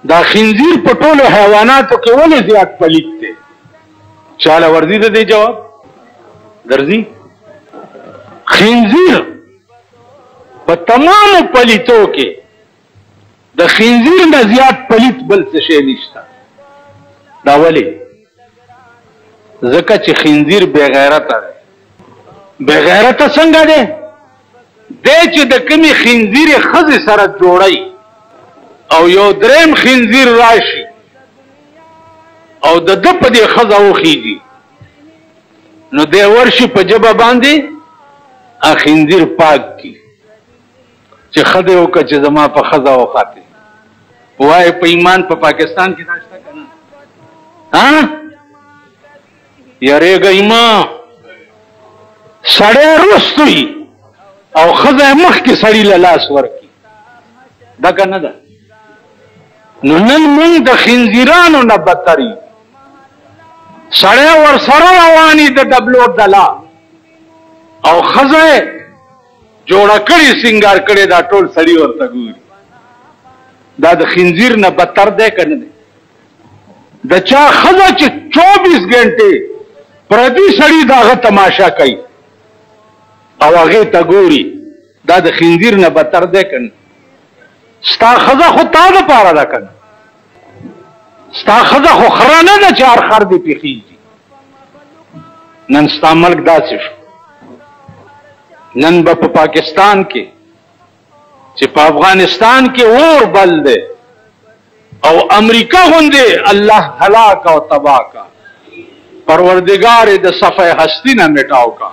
دا خنزیر په ټولو حیواناتو کې ولې زیات پلیت دی؟ چاله ورځي د دې جواب درځي؟ خنزیر په تمامو پلیتو کې د خنزیر نه زیات پلیت بل څه شی نشته. دا ولې؟ ځکه چې خنزیر بې غیرته دی. بې غیرته څنګه دی؟ دی چې د کومې خنزیرې ښځې سره جوړی او یو دریم خنزیر راشي او د ده په دې ښځه وخیږي، نو دی ورشي په ژبه باندې خنزیر پاک کی چې ښه دی وکړه چې زما په ښځه وخاتې. وایي په ایمان په پاکستان کې دا شته که نه؟ یارېږئ مه، سړی رست وي او ښځه یې مخکې سړي له لاس ورکړي، دا که نه ده؟ نو نن موږ د خنزیرانو نه بدتر یو. سړی ورسره روان یي د ډبلو ډله او ښځه یې جوړه کړې سینګار کړې، دا ټول سړي ورته ګوري. دا د خنزیر نه بدتر دی که نه دی؟ د چا ښځه چې 24 ګنټې پردي سړي د هغه تماشا کوي او هغې ته ګوري، دا د خنزیر نه بدتر دی که نه؟ ستا ښځه خو تا دپاره ده که نه؟ ستا ښځه خو خره نه ده چې هر خر دې پېښېږي. نن ستا ملک داسې شو. نن به په پاکستان کې چې په افغانستان کې اور بل دی او امریکا غوندې الله هلاک او تباه کا، پروردگار یې د صفحه هستی نه مټاو کا،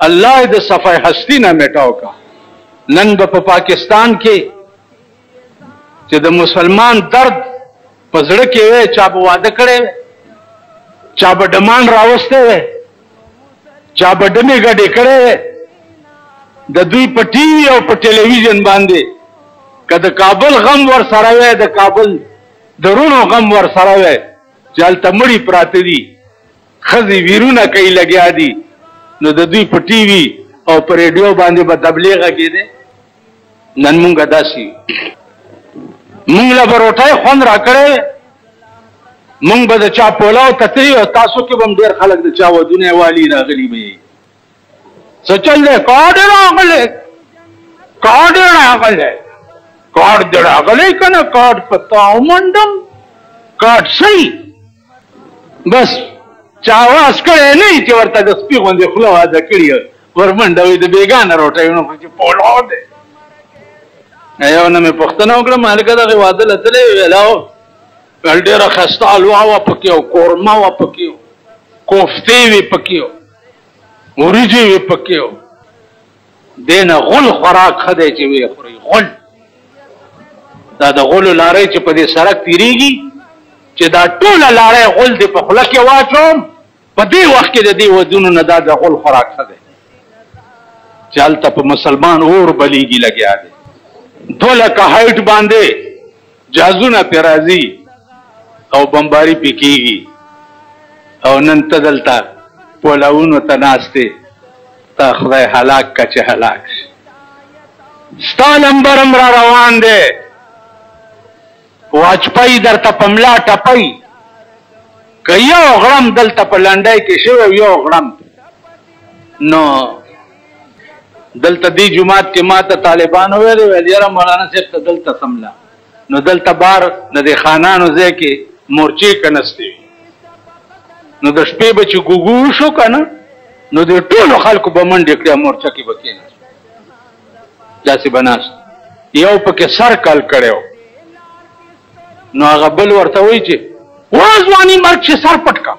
الله یې د صفحه هستی نه مټاو کا. نن به په پاکستان کې چې د مسلمان درد په زړه کې وی، چا به واده کړی وی، چا به ډمان راوستی وی، چا به ډمې ګډې کړی وی، د دوی په ټي وي او په ټلویزیون باندې که د کابل غم ور سره وی، د کابل د رونو غم ور سره وی، چې هلته مړي پراته دي، ښځې ویرونه کوي لګیا دي، نو د دوی په ټي وي او په ریډیو باندې به تبلیغ غږېدی. نن مونږ داسې مونږ له به روټۍ خوند را کړی، مونږ به د چا پولاو ته تلي او تاسو کې به هم ډېر خلک د چا ودونه والي راغلي به یې. څه چل دی؟ کارډ یې راغلی، کارډ یې راغلی، کارډ دې راغلی که نه؟ کارډ په تا ومنډم، کارډ صحیح. بس چا اواز کړی نه وي چې ورته د سپي غوندې خوله واده کړي ورمنډه وي د بېګانه روټیونو خو چې پولاو دی. یو نه مې پوښتنه وکړه، مالکه دغې واده له تللی وی؟ ویل هو. ویل ډېره ښایسته حلوا وه پکې او قورمه وه پکې و، کوفتې وې پکې و، وریجې وې پکې و. دې نه غول خوراک ښه دی چې ویې خورئ، غول. دا د غولو لارۍ چې په دې سړک تېرېږي، چې دا ټوله لارۍ غول دې په خوله کې واچوم، په دې وخت کې د دې ودونو نه دا د غول خوراک ښه دی چې هلته په مسلمان اور بلیږي لګیا دی. 2 لکه هایټ باندې جهازونه پې راځي او بمباري پې کېږي او نن ته دلته پولاونو ته ناست دی. تا خدای هلاک که چې هلاک شي. ستا نمبر هم را روان دی، واجپای درته په ملا ټپی که یو غړم دلته په لنډۍ کې شوی یو غړم. نو دلته دې جومات کې ما ته طالبانو ویلې، ویل یاره مولانا صاحب ته دلته سمله. نو دلته بار د دې خانانو ځای کې مورچې کنستې وي، نو د شپې به چې ګوګو وشو که نه، نو د ټولو خلکو به منډې کړې، مورچه کې به کېناست، داسې به ناست. یو پکې سر کل کړی و، نو هغه بل ورته وایي چې وا ځواني مرګ چې سر پټ کا.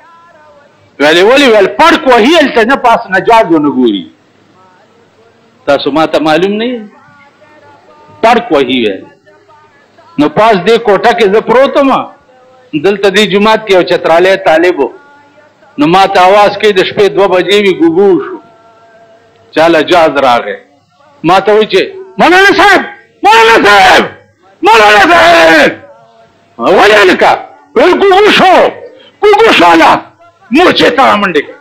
ویلې ولې؟ ویل پړک وهي هلته نه پاس نجات ونه ګوري. تاسو ما ته معلوم نه یې؟ پړک وهي ویل. نو پاس دې کوټه کې زه پروت وم، دلته دې جومات کې یو چترالی طالب و، نو ما ته اواز کوي د شپې 2 بجې وي، ګوګو شو، چاله جاز راغی، ما ته وایي چې مولانا صاحب، مولانا صاحب، مولانا صاحب. ولې هلکه؟ ویل ګوګو شو، ګوګو شوله، مورچې ته رامنډې کړه.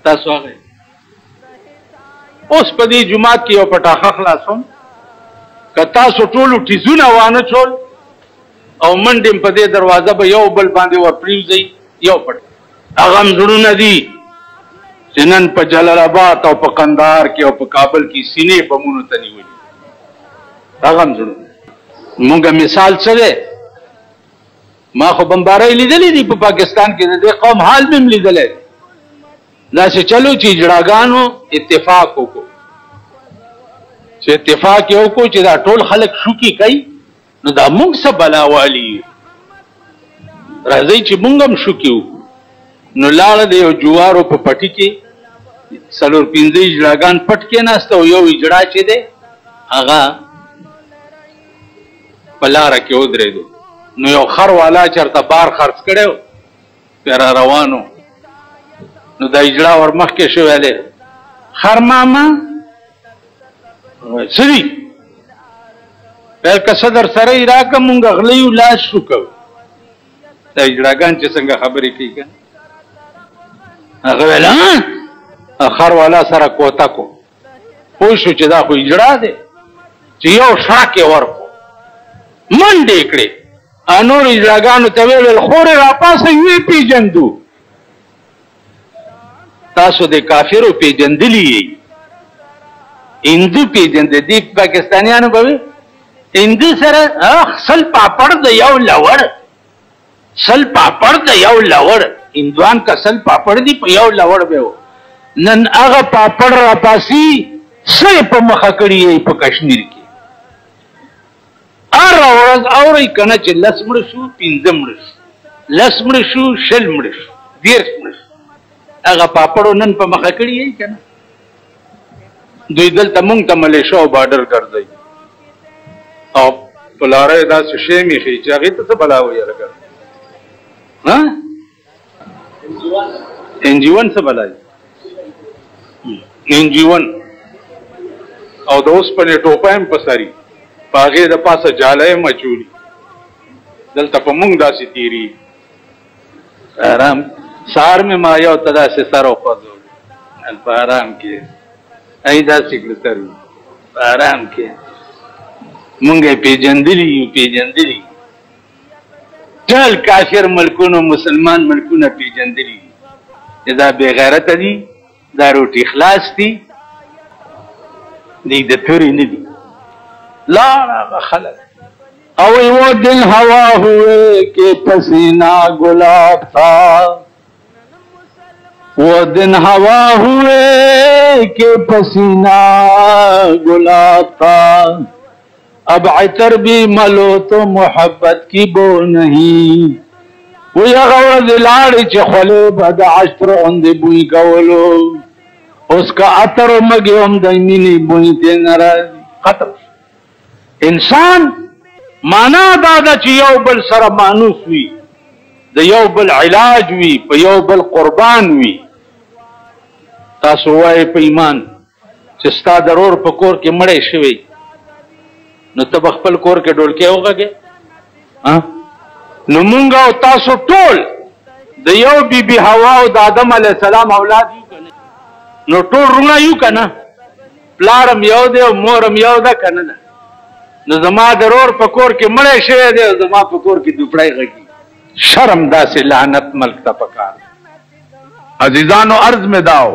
تاسو هغه اوس په دې جومات کې یو پټاخه خلاصوم، که تاسو ټولو ټیزونه وانه چول او منډې په دې دروازه به یو بل باندې ورپرېوځئ یو پټ هغه هم زړونه دي چې نن په جلال آباد او په کندهار کې او په کابل کې سینې بمونو ته نیولي هغه هم زړونه مونږ مثال څه دی ما خو بمبارۍ لیدلې دي په پاکستان کې د دې قوم حال مې هم لیدلی داسې چلو چې اجړاګانو اتفاق وکړو چې اتفاق یې وکړو چې دا ټول خلک شوکي کوي نو دا مونږ څه بلا والي راځئ چې مونږ هم شوکي وکړو نو لاړه د یو جوارو په پټي کې 4-5 اجړاګان پټ کېناسته او یو اجړا چې دی هغه په لاره کې ودرېدو نو یو خر والا چېرته بار خرڅ کړی و پرې را روان و نو دا اجړا ور مخکې شوی دی خر ماما څه دي ویل که څه در سره یې راکړه مونږ غله یو لاس شو کوو دا اجړاګان چې څنګه خبرې کوي که هغه ویل خر والا سره کوته کو پوه شو چې دا خو اجړا دی چې یو شاک یې ورکړو منډې یې کړې نور اجړاګانو ته ویې ویل خورې راپاسه یې پېژندو تاسو د کافرو پېژندلي یې هندو پېژنده دي پاکستانیانو به وي هندو سره سل پاپړ د یو لوړ سل پاپړ د یو لوړ هندوان که سل پاپړ دي په یو لوړ به و نن هغه پاپړ راپاسي څه یې په مخه کړي یې په کشمیر کې هره ورځ اورئ که نه چې 10 مړه شو 15 مړه شو 10 مړه شو 20 مړه شو 30 مړه شو هغه پاپړو نن په مخه کړي یې که نه دوی دلته مونږ ته ملیشه او بارډر ګرځوي او په لاره یې داسې شی مې ښیي چې هغې ته څه بلا ویې لګه NG1 څه بلا دی NG1 او د اوسپنې ټوپه هم په سري په هغې د پاسه جاله یې مچولي دلته په مونږ داسې تېري ارام سهار مې ما یو ته داسې سر وخوځولو په ارام کې ای داسې کړه سر په ارام کې مونږ یې پېژندلي یو پېژندلي ټول کافر ملکونو مسلمان ملکونه پېژندلي چې دا بې غیرته دي دا روټي خلاص دي دی د تورې نه دي لاړه هغه خلک او وہ دن ہوا ہوئے کہ پسینہ گلاب تھا وہ دن ہوا ہوئے کہ پسینہ گلاب تھا اب عطر بھی ملو تو محبت کی بو نہیں وہ یغور دلاڑی چخولے بد عشر اند بوئی کولو اس کا عطر مگی ام دمینی بوئی تے ناراض ختم انسان معنا دا ده چې یو بل سره مانوس وي د یو بل علاج وي په یو بل قربان وي تاسو وایئ په ایمان چې ستا ضرور په کور کې مړی شوی نو ته به خپل کور کې ډولکی وغږې نو مونږ او تاسو ټول د یو بیبي حوا او د آدم علیه السلام اولاد یو که نه نو ټول رونه یو که نه پلارم یو دی او مورم یو ده که نه ده نو زما ضرور په کور کې مړی شوی دی او زما په کور کې دوپړی غږي شرم داسې لعنت ملک ته پکار عزیزانو عرض مې داو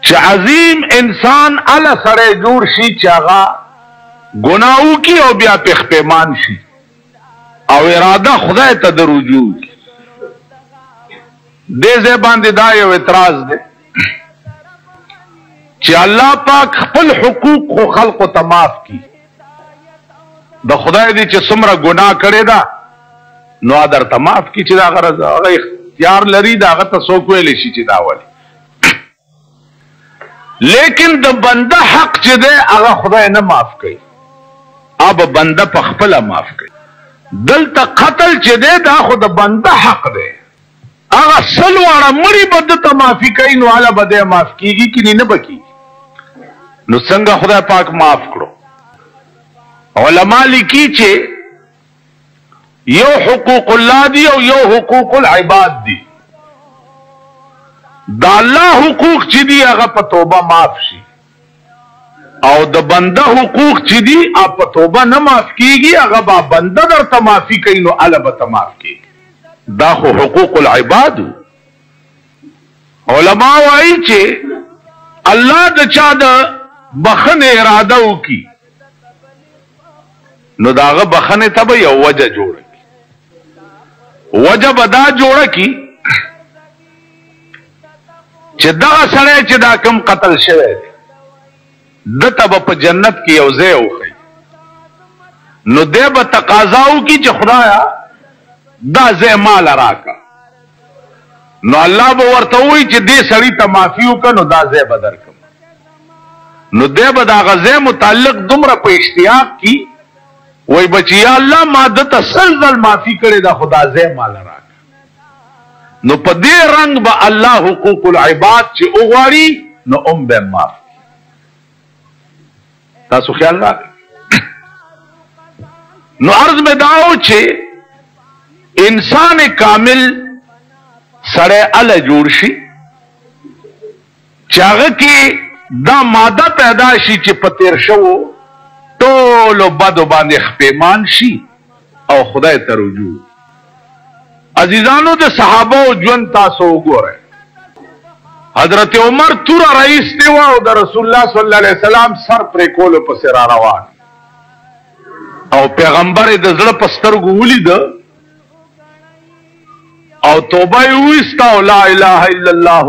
چې عظیم انسان اله سړی جوړ شي چې هغه ګناه وکړي او بیا پښپیمان شي او اراده خدای ته د رجوع دې ځای باندې دا یو اعتراض دی چې الله پاک خپل حقوق خو خلقو ته معاف کړي د خدای دی چې څومره ګناه کړې ده نو درته معاف کړي چې دا هغه اختیار لري د هغه ته څوک ویلی شي چې دا ولې لیکن د بنده حق چې دی هغه خدای نه معاف کوي اب بنده په خپله معاف کوي دلته قتل چې دی دا خو د بنده حق دی هغه 100 واړه مړي به دته معافي کوي نو هله به دی معاف کېږي که نه به کېږي نو څنګه خدای پاک معاف کړو علماء لیکي چې یو حقوق الله دی او یو حقوق العباد دی دا الله حقوق چې دی هغه په توبه معاف شي او د بنده حقوق چې دي په توبه نه معاف کیږي، هغه به بنده درته معافي کوي، نو اله به ته معاف کیږي. دا خو حقوق العباد. علما وایي چې الله د چا د بخنه اراده وکي نو داغه بخنه ته به یو وجه جوړه کی. وجه به دا جوړه کی چې دا سړی چې دا کم قتل شوی دی دته به په جنت کې یو ځای وخی، نو دی به تقاضا وکي چې خدایا دا ځای مال راکا، نو الله به ورته وایي چې دې سړي ته معافي وکړه نو دا ځای به درکړم. نو دی به د هغه ځای متعلق دومره په اشتیاق کی وای بچی یا الله ما دته سل ځل معافي کړې دا خدا ځای مال راکا. نو په دې رنگ به الله حقوق العباد چې وغواړي نو به معاف. تاسو خیال راکړئ. نو عرض میں داو چې انسان کامل سړی اله جوړ شي چې هغه کې دا ماده پیدا شي چې په تیر شوو ټولو بدو باندې خپېمان شي او خدای ته رجوع. عزیزانو د صحابه ژوند تاسو وګورئ. حضرت عمر توره رئیس دی او د رسول الله صلی الله علیه وسلم سر پرې کولو پسې را روان او پیغمبر د زړه په سترګو ولید او توبه یې وایسته او لا اله الا الله.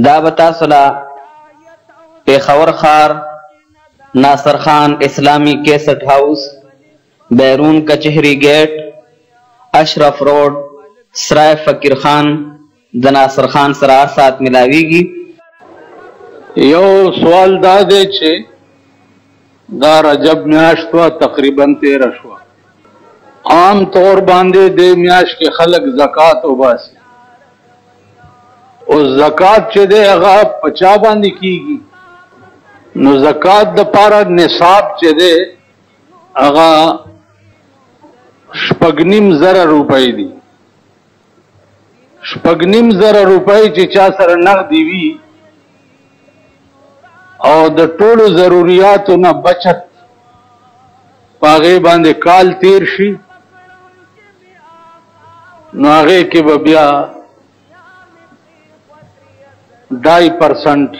دا به تاسو له پېښور ښار ناصر خان اسلامی کیسټ هاؤس بیرون کچهری گیټ اشرف روڈ سرای فقیر خان د ناصر خان سره هر ساعت ملاویږي. یو سوال دا دی چې دا رجب میاشت وه تقریبا 13 شوه. عام طور باندې د میاشت کې خلک زکات وباسي. او زکات چې دی هغه په چا باندې کیږي؟ نو زکات د پاره نصاب چې دی هغه 6.5 روپۍ دي. 6.5 روپۍ چې چا سره نغدي وي او د ټولو ضرورتونو نه بچت پاغه باندې کال تیر شي نو هغه کې به بیا 2.5%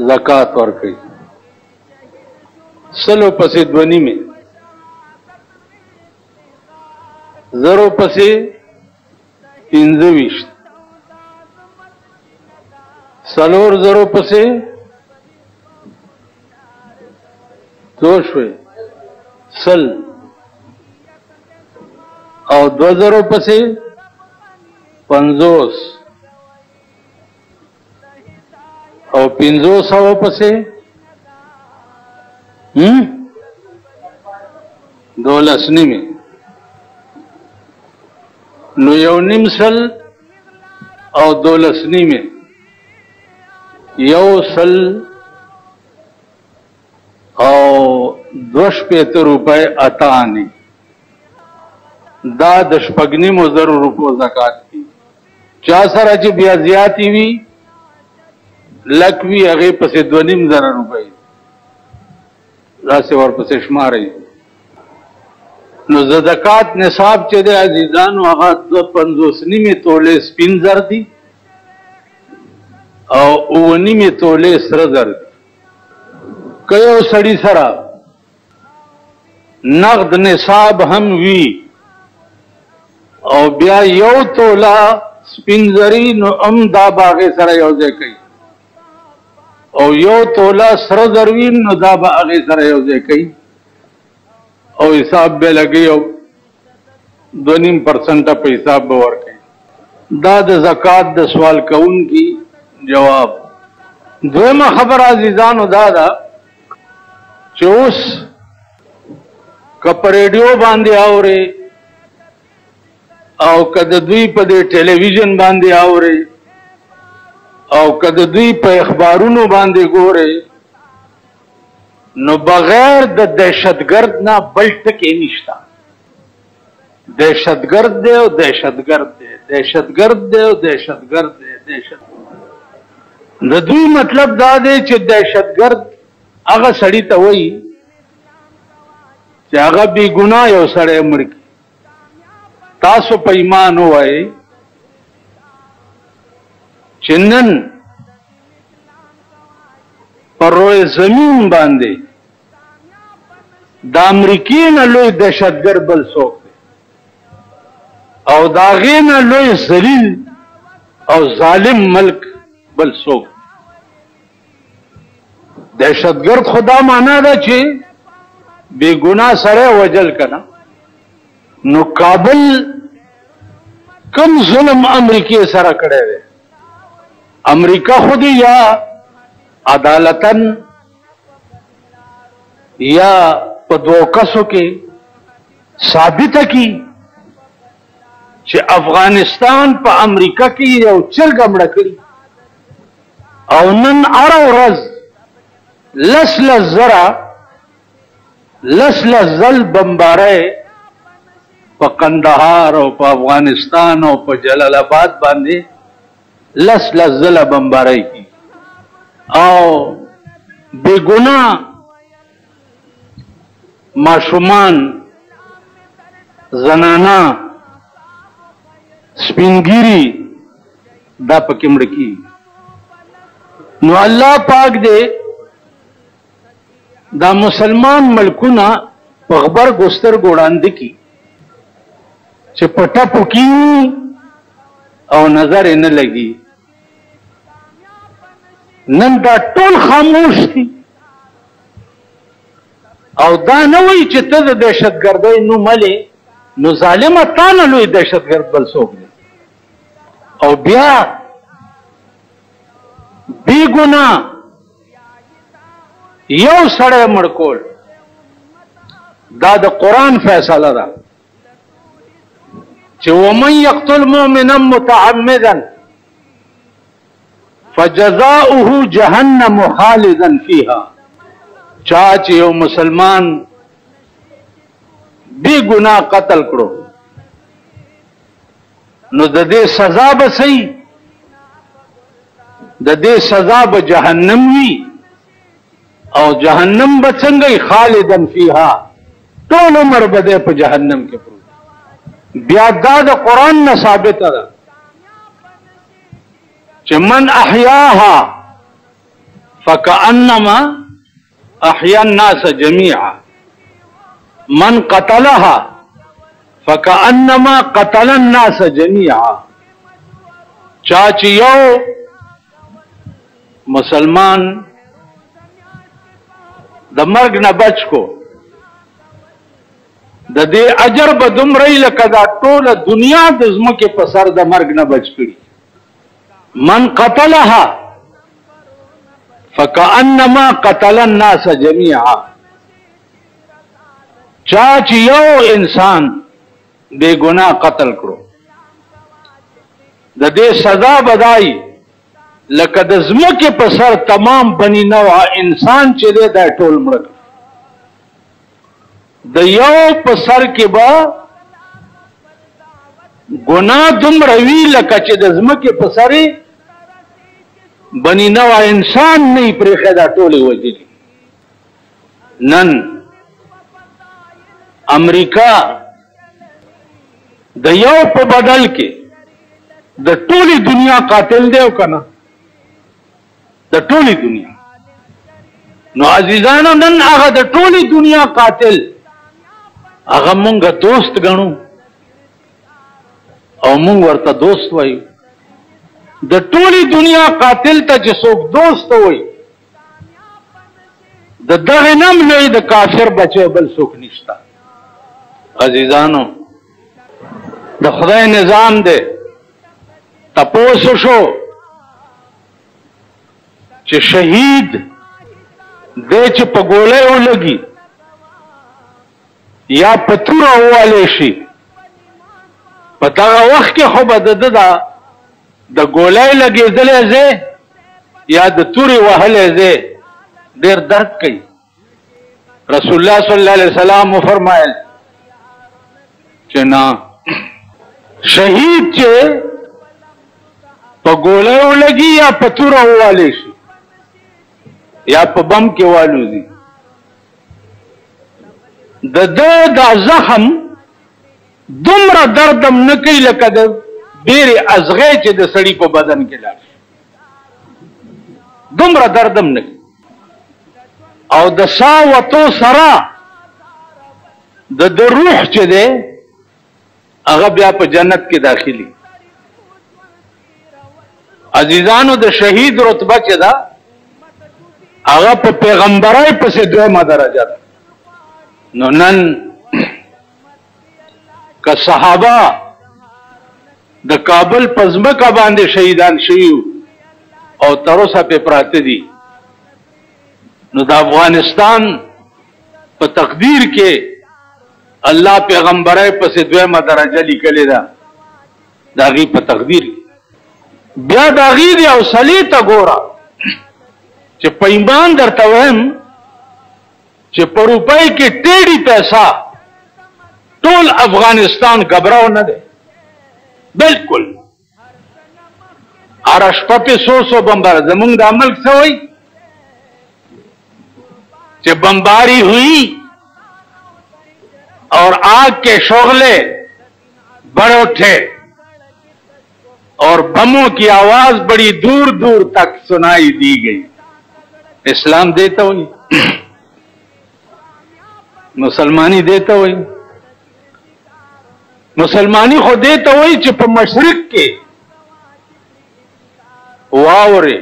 زکات ورکړي. سلو پسې 2.5 زرو پسې 25 سلور زرو پسې څو شوي سل او 2 زرو پسې 50 او 500 پسې 12.5 نو 1.5 سل او 12.5 1 سل او 2.5 روپے اتانی دا د 6.5 روپو زکات کی. چا سره چې بیا زیاتی وی لکوی هغه پسې 2.5 روپے راسه ور پسې شماري. نو زکات نصاب چې د عزیزانو هغه 2.5 تولې سپین زر دي او 9 تولې سره زر دي. که یو سړي سره نقد نصاب هم وي او بیا 1 توله سپین زری نو هم دا باغې سره یو ځای کوي او 1 توله سره زر وي نو دا به هغې سره یو ځای کوي او حساب به لګي او 2.5% په حساب به ورکوي. دا د زکات د سوال کوونکي جواب. دویمه خبر عزیزانو دا ده چې اوس که په ریډیو باندې اوري او که د دوی په دې ټلویزیون باندې اوري او که د دوی په اخبارونو باندې ګوري نو بغیر د دهشتګرد نه بل ټکی نشته. دهشتګرد دی او دهشتګرد دی، دهشتګرد دی او دهشتګرد دی، د دوی مطلب دا دی چې دهشتګرد هغه سړی ته وایي چې هغه بې ګناه یو سړی مړ کړي. تاسو په ایمان ووایئ چې نن پر روی زمین باندې د امریکې نه لوی دهشتګرد بل څوک دی او د هغې نه لوی ذلیل او ظالم ملک بل څوک. دهشتګرد خو دا معنا ده چې بې ګناه سړی وجل کنه. نو کابل کم ظلم امریکې سره کړی دی؟ امریکا خو دی یا عدالتن یا په دوه کسو کې ثابته کی چې افغانستان په امریکا کې یو چرګه مړه کړي او نن هره ورځ لس زل بمبارۍ په قندهار او په افغانستان او په جلال آباد باندې لس زله بمبارۍ کی او بے گناہ ماشومان زنانا سپینګيري دا پکې مړ کی. نو الله پاک دې دا مسلمان ملکونه په خبر ګستر ګوړاندې کی چې پټه پوکی او نظر نه لګي. نن دا ټول خاموش دي او دا نه وایي چې ته د دهشتګردۍ نوم ملې نو ظالمه تا نه لوی دهشتګرد بل څوک دی. او بیا بې ګناه یو سړی مړ کول دا د قرآن فیصله ده چې ومن یقتل مؤمنا متعمدا فجزاؤه جهنم خالدا فيها. چا چې یو مسلمان بے گناہ قتل کړو نو د دې سزا به صحیح د دې سزا به جهنم وي او جهنم به څنګه خالدا فيها ټول عمر به په جهنم کې پروت. بیا دا د قرآن نه ثابته ده چې من احیاها فکأنما احیا الناس جميعا من قتلها فکأنما قتل الناس جميعا. چا چې یو مسلمان د مرګ نه بچ کو د دې اجر به دومره لکه دا ټوله دنیا د ځمکې په سر د مرګ نه بچ کړي. من قتلها فکأنما قتل الناس جميعا. چا چې یو انسان بے گناہ قتل کړو د دې سزا بدای لکه د ځمکې په سر تمام بنی نوع انسان چې دی دا ټول مړ د یو په سر کې به ګناه دومره وي لکه چې د ځمکې په سر بنی نوع انسان نه پرېښی دا ټولې وجلي. نن امریکا د یو په بدل کې د ټولې دنیا قاتل دی او کنه د ټولې دنیا. نو عزیزانو نن هغه د ټولې دنیا قاتل هغه مونږه دوست ګڼو او مونږ ورته دوست وایو. د ټولې دنیا قاتل ته چې څوک دوست وایي د دغه نم لوی د کافر بچی بل څوک نشته. عزیزانو د خدای نظام دی. تپوس شو چې شهید دی چې په ګولۍ ولګي یا په توره ووالی شي په دغه وخت کې خو به د ګولۍ لګېدلی ځای یا د تورې وهلی ځای ډېر درد کوي. رسول الله صلی الله علیه وسلم وفرمایل چې نه شهید چې په ګولیو لګي یا په توره ووالی شي یا په بم کې والوزي. د ده دا زخم دومره دردم نه کوي لکه د ډېرې ازغۍ چې د سړي په بدن کې لاړ شي، دومره دردم نه کوي. او د ساه وتو سره د روح چې دی هغه بیا په جنت کې داخلي. عزیزانو د شهید رتبه چې ده هغه په پیغمبرای پسې دویمه درجه ده. نو نن که صحابه د کابل په ځمکه باندې شهیدان شوي او تر اوسه پې پراته دي، نو د افغانستان په تقدیر کې الله پیغمبرای پسې دویمه درجه لیکلې ده د هغې په تقدیر. بیا د هغې د حوصلې ته ګوره چې په ایمان درته وایم چې په روپۍ کې ټیډي پیسه ټول افغانستان ګبراو نه دی بالکل. هره شپه پې سو بمبار. زمونږ دا ملک څه وایي کہ بمباری ہوئی اور آگ کے شعلے بڑھ اٹھے اور بموں کی آواز بڑی دور دور تک سنائی دی گئی. اسلام دیتا ہوئی، مسلمانی دیتا ہوئی. مسلمانی خو دیتا ہوئی چې په مشرق کې واورې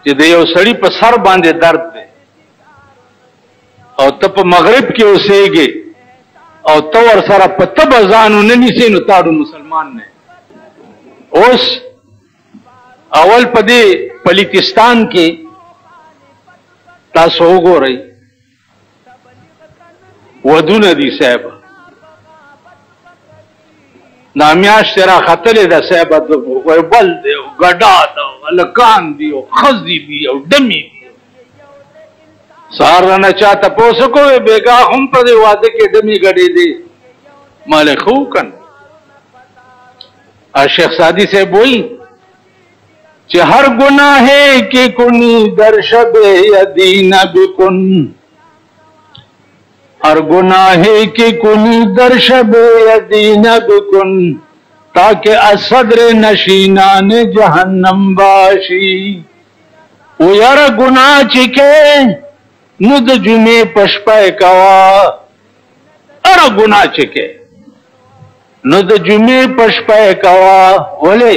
چې د یو سړي په سر باندې درد دی او ته په مغرب کې اوسېږې او ته ورسره په تبه ځان ونه نیسې نو تاړو مسلمان نه. اوس اول په دې بلوچستان کې تاسو وګورئ ودونه دي صاحب، دا میاشتې راختلې ده صاحب، غربل دی او ګډا ده او هلکان دي او ښځې دي او ډمې دي. سهار رانه چا تپوس وکړو بیګا هم په دې واده کې ډمې ګډې دي. مالې ښه وکړه. شیخ سعدی صاحب وایي چې هر ګناهې کې کنی در شب یدین بکن، ہر گناہ کی کنی در شب یدین بکن تاکہ اصدر نشینان جہنم باشی. او یار گناہ چکے ند جمعے پشپے کوا، ار گناہ چکے ند جمعے پشپے کوا بولے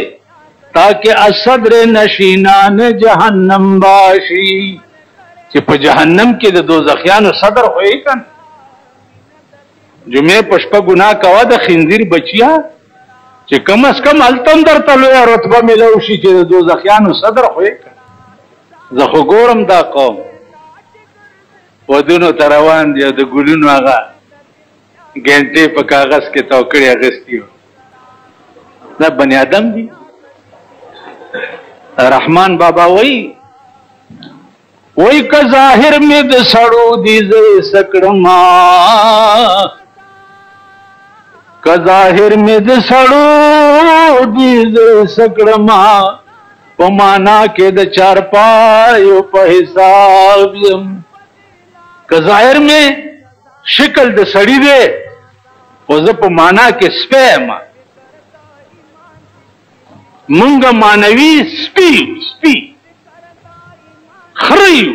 تاکہ اصدر نشینان جہنم باشی. چې په جهنم کې د دوزخیانو صدر ہوئی کن جمعه پشپا گناہ کوا د خنزیر بچیا چې کم از کم التم درته لویه رتبه میلو شي چې د دوزخیانو صدر خوی کن. زه خو ګورم دا قوم ودونو ته روان دي او د ګلونو هغه ګنټې په کاغذ کې توکړې اخیستي وو. دا بني ادم دي. رحمان بابا وای که ظاهر میں د سړو دي زه سکړما، که ظاهر میں د سړو دي زه سکړما، په معنا کې د چارپایو په حساب یم. که ظاهر میں شکل د سړی دی خو زه په معنا کې سپی یم. مونږ معنوي سپی خریو